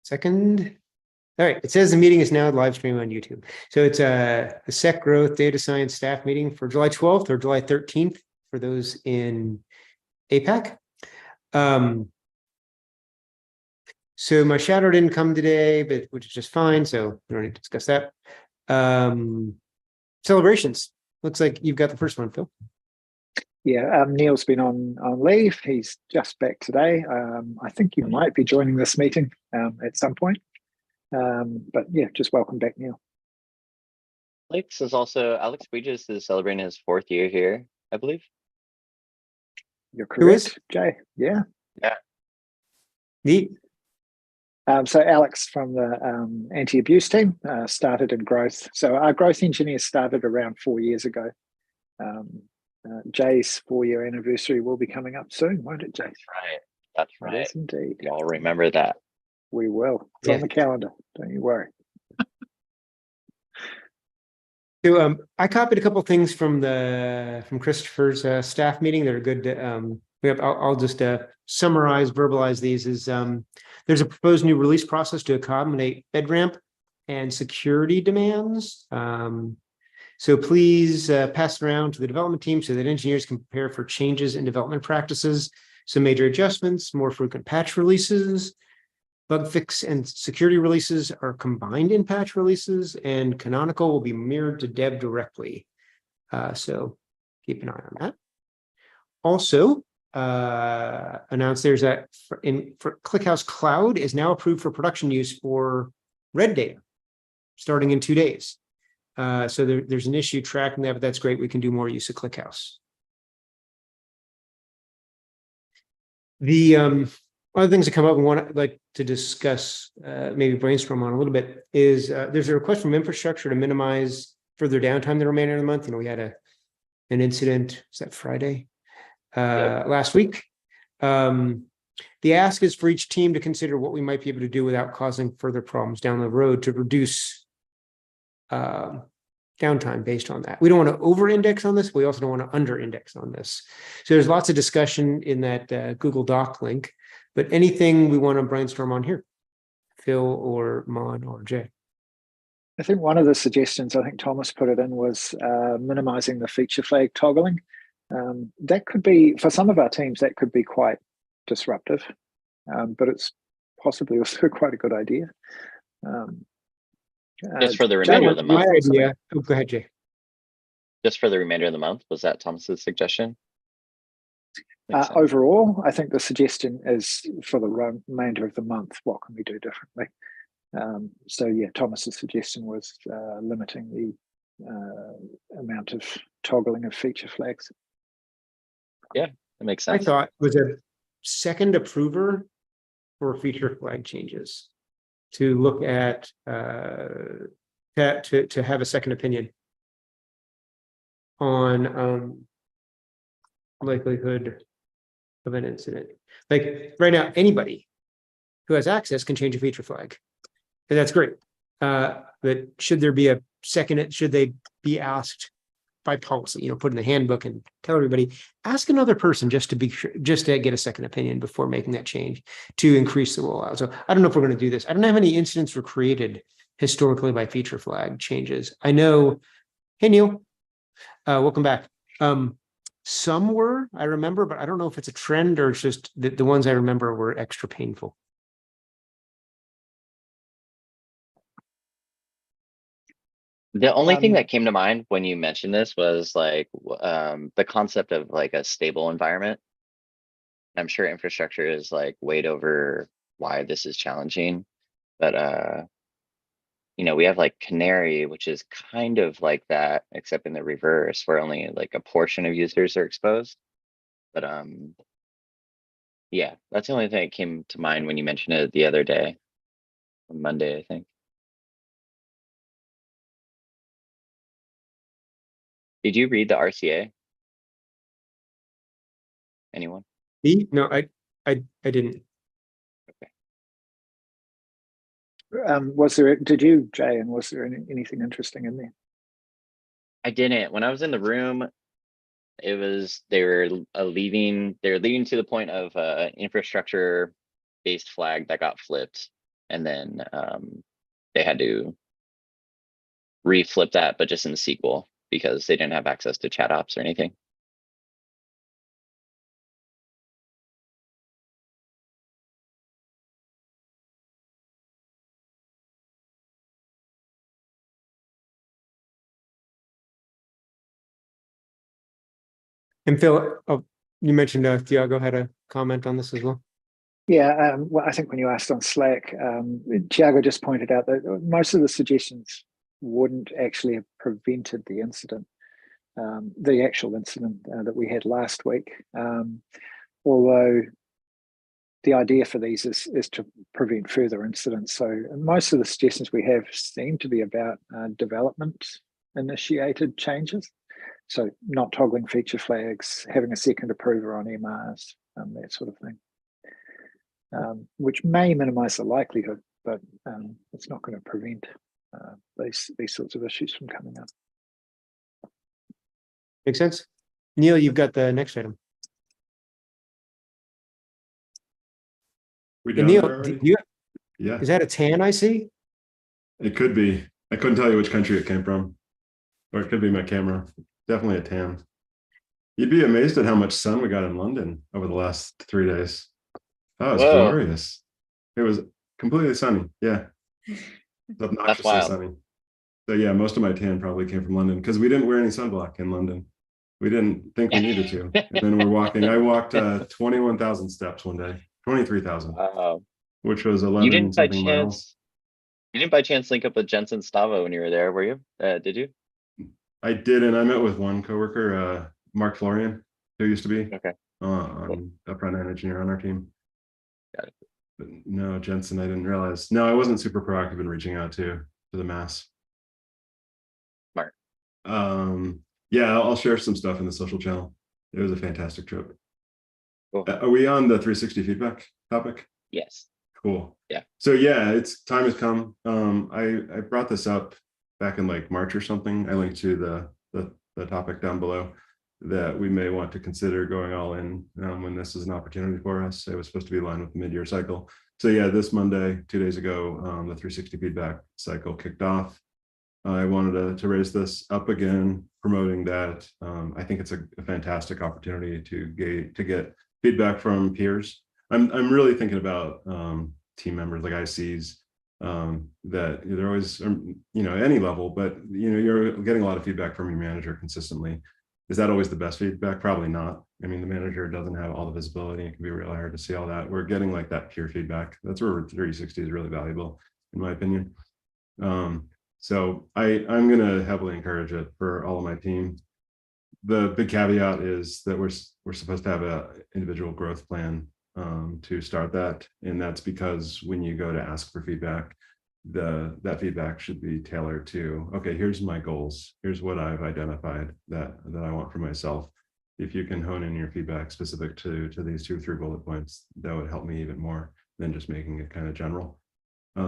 Second. All right, it says the meeting is now live stream on YouTube. So it's a SEC Growth Data Science staff meeting for July 12th or July 13th for those in APAC. So my shadow didn't come today, but which is just fine. So we don't need to discuss that. Celebrations. Looks like you've got the first one, Phil. Yeah, Neil's been on leave. He's just back today. I think you might be joining this meeting at some point. But yeah, just welcome back, Neil. Alex Bridges is celebrating his 4th year here, I believe. You're correct, Jay. Yeah. Yeah. Neat. So Alex from the anti-abuse team started in growth. So our growth engineers started around 4 years ago. Jay's 4-year anniversary will be coming up soon, won't it, Jay? That's right. Yes, indeed. Y'all remember that. We will. It's on the calendar. Don't you worry. So I copied a couple of things from Christopher's staff meeting that are good. I'll just summarize, verbalize these. There's a proposed new release process to accommodate FedRAMP and security demands. So please pass it around to the development team so that engineers can prepare for changes in development practices. Some major adjustments, more frequent patch releases, bug fix and security releases are combined in patch releases, and canonical will be mirrored to dev directly. So keep an eye on that. Also, announced there's for ClickHouse Cloud is now approved for production use for red data starting in 2 days. So there's an issue tracking that, but that's great. We can do more use of ClickHouse. The other things that come up and I'd like to discuss, maybe brainstorm on a little bit, is there's a request from infrastructure to minimize further downtime the remainder of the month. We had an incident, is that Friday? Last week. The ask is for each team to consider what we might be able to do without causing further problems down the road to reduce downtime based on that. We don't want to over-index on this. We also don't want to under-index on this. So there's lots of discussion in that Google Doc link, but anything we want to brainstorm on here, Phil or Mon or Jay? I think one of the suggestions, I think Thomas put it in, was minimizing the feature flag toggling. That could be, for some of our teams, that could be quite disruptive, but it's possibly also quite a good idea. Just for the remainder of the month. My idea. Oh, go ahead, Jay. Just for the remainder of the month, was that Thomas's suggestion? Overall, I think the suggestion is for the remainder of the month, what can we do differently? So yeah, Thomas's suggestion was limiting the amount of toggling of feature flags. Yeah, that makes sense. I thought it was a second approver for feature flag changes to look at to have a second opinion on likelihood of an incident. Like right now, anybody who has access can change a feature flag, and that's great. But should there be a second? Should they be asked by policy? Put in the handbook and tell everybody, ask another person just to be sure, just to get a second opinion before making that change to increase the rollout. So I don't know if we're going to do this. I don't have any incidents were created historically by feature flag changes. I know. Hey Neil, welcome back. Some were, I remember, but I don't know if it's a trend or it's just the ones I remember were extra painful. The only thing that came to mind when you mentioned this was like the concept of like a stable environment. I'm sure infrastructure is like weighed over why this is challenging, but we have like Canary, which is kind of like that, except in the reverse, where only like a portion of users are exposed. But yeah, that's the only thing that came to mind when you mentioned it the other day, on Monday, I think. Did you read the RCA? Anyone? No, I didn't. Okay. Did you, Jay, and was there anything interesting in there? I didn't. When I was in the room, it was they were leading to the point of infrastructure based flag that got flipped, and then they had to reflip that, but just in SQL because they didn't have access to chat ops or anything. And Phil, oh, you mentioned Thiago had a comment on this as well. Yeah, well, I think when you asked on Slack, Thiago just pointed out that most of the suggestions wouldn't actually have prevented the incident, the actual incident that we had last week. Although the idea for these is to prevent further incidents. So most of the suggestions we have seem to be about development initiated changes. So not toggling feature flags, having a second approver on MRs, that sort of thing, which may minimize the likelihood, but it's not going to prevent these sorts of issues from coming up. Makes sense. Neil, you've got the next item. We And done Neil, there already? Yeah, is that a tan I see? it could be. I couldn't tell you which country it came from, or it could be my camera. Definitely a tan. You'd be amazed at how much sun we got in London over the last 3 days. Oh, it's Whoa. glorious. It was completely sunny. Yeah, it's obnoxiously wild. sunny. So yeah, most of my tan probably came from London because we didn't wear any sunblock in London. We didn't think we needed to. And then we're walking. I walked 21,000 steps one day, 23,000, which was 11 something miles. You didn't by chance link up with Jensen Stava when you were there, were you? Did you? I did, and I met with one coworker, Mark Florian, who used to be Okay. a front-end engineer on our team. Got it. But no, Jensen, I didn't realize. No, I wasn't super proactive in reaching out to the mass. Smart. Yeah, I'll share some stuff in the social channel. It was a fantastic trip. Cool. Are we on the 360 feedback topic? Yes. Cool. Yeah. So yeah, it's time has come. I brought this up back in like March or something. I linked to the topic down below that we may want to consider going all in when this is an opportunity for us. It was supposed to be aligned with the mid-year cycle. So yeah, this Monday, 2 days ago, the 360 feedback cycle kicked off. I wanted to raise this up again, promoting that. I think it's a fantastic opportunity to get feedback from peers. I'm really thinking about team members like ICs that they're always, any level, but you're getting a lot of feedback from your manager consistently. Is that always the best feedback? Probably not. I mean, the manager doesn't have all the visibility. It can be really hard to see all that. We're getting like that peer feedback. That's where 360 is really valuable, in my opinion. So I'm going to heavily encourage it for all of my team. The big caveat is that we're supposed to have an individual growth plan to start that. And that's because when you go to ask for feedback, that feedback should be tailored to, okay, here's my goals. Here's what I've identified that I want for myself. If you can hone in your feedback specific to these 2 or 3 bullet points, that would help me even more than just making it kind of general.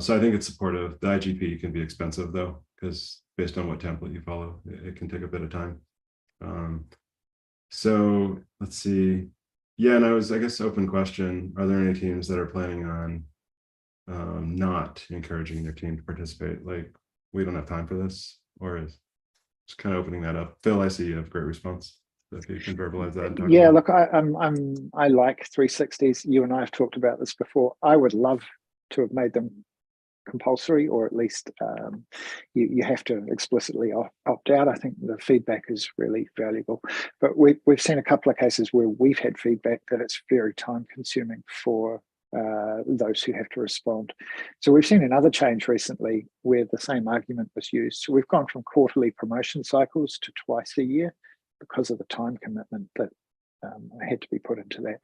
So I think it's supportive. The IGP can be expensive though, because based on what template you follow, it can take a bit of time. So let's see. Yeah, and I guess open question, are there any teams that are planning on not encouraging their team to participate? Like, we don't have time for this, or is just kind of opening that up? Phil, I see you have great response. So if you can verbalize that. Yeah, look, I like 360s. You and I have talked about this before. I would love to have made them compulsory, or at least you have to explicitly opt out. I think the feedback is really valuable, but we've seen a couple of cases where we've had feedback that it's very time consuming for those who have to respond. So we've seen another change recently where the same argument was used. So we've gone from quarterly promotion cycles to twice a year because of the time commitment that had to be put into that.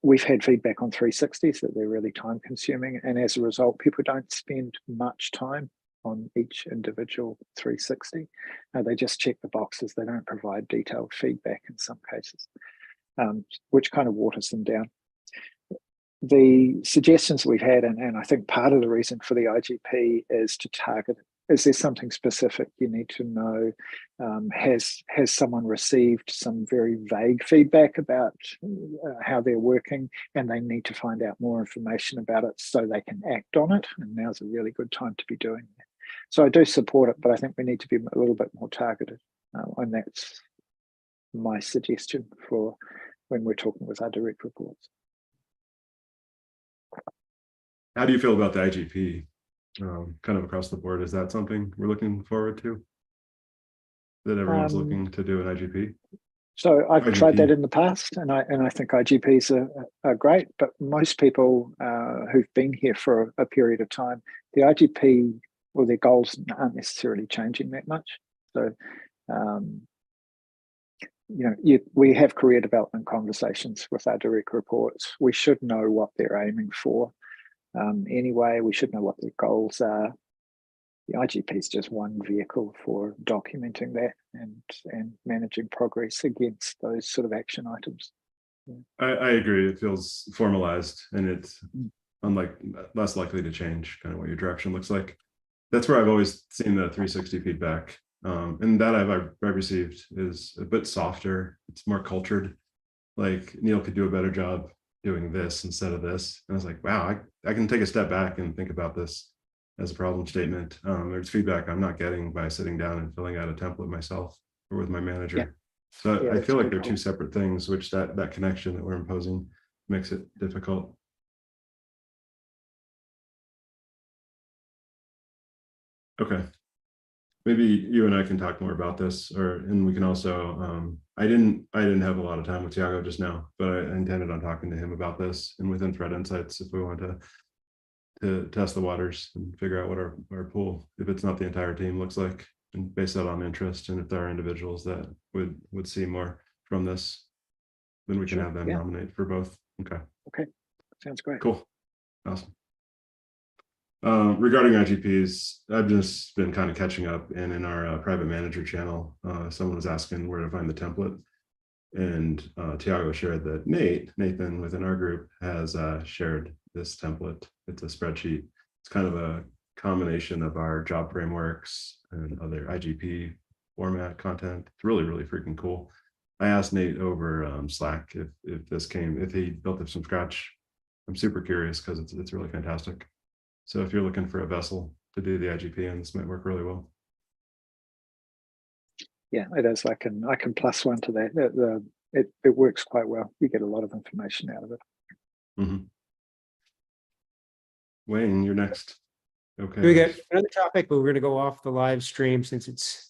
We've had feedback on 360s that they're really time consuming, and as a result, people don't spend much time on each individual 360. They just check the boxes. They don't provide detailed feedback in some cases, which kind of waters them down. The suggestions we've had, and I think part of the reason for the IGP is to target is there something specific you need to know? Has someone received some very vague feedback about how they're working, and they need to find out more information about it so they can act on it? And now's a really good time to be doing that. So I do support it, but I think we need to be a little bit more targeted, and that's my suggestion for when we're talking with our direct reports. How do you feel about the IGP? Kind of across the board, is that something we're looking forward to? That everyone's looking to do an IGP? So I've IGP. tried that in the past, and I think IGPs are great, but most people who've been here for a period of time, the IGP or their goals aren't necessarily changing that much. So, we have career development conversations with our direct reports. We should know what they're aiming for. Anyway, we should know what their goals are. The IGP is just one vehicle for documenting that and managing progress against those sort of action items. Yeah. I agree. It feels formalized, and it's less likely to change kind of what your direction looks like. That's where I've always seen the 360 feedback. And that I've received is a bit softer. It's more cultured. Like, Neil could do a better job doing this instead of this. And I was like, wow, I can take a step back and think about this as a problem statement. There's feedback I'm not getting by sitting down and filling out a template myself or with my manager. Yeah. So yeah, I feel like they're two separate things, which that connection that we're imposing makes it difficult. Okay. Maybe you and I can talk more about this, and we can also, I didn't have a lot of time with Tiago just now, but I intended on talking to him about this and within Threat Insights, if we want to test the waters and figure out what our pool, if it's not the entire team, looks like, and base that on interest. And if there are individuals that would see more from this, then we can have them nominate for both. Okay, sounds great. Cool, awesome. Regarding IGPs, I've just been kind of catching up, and in our private manager channel, someone was asking where to find the template, and Tiago shared that Nathan within our group has shared this template. It's a spreadsheet. It's kind of a combination of our job frameworks and other IGP format content. It's really, really freaking cool. I asked Nate over Slack if he built it from scratch. I'm super curious because it's really fantastic. So if you're looking for a vessel to do the IGP, and this might work really well. Yeah, it is. I can plus one to that. It works quite well. You get a lot of information out of it. Mm-hmm. Wayne, you're next. Okay. We get another topic, but we're going to go off the live stream since it's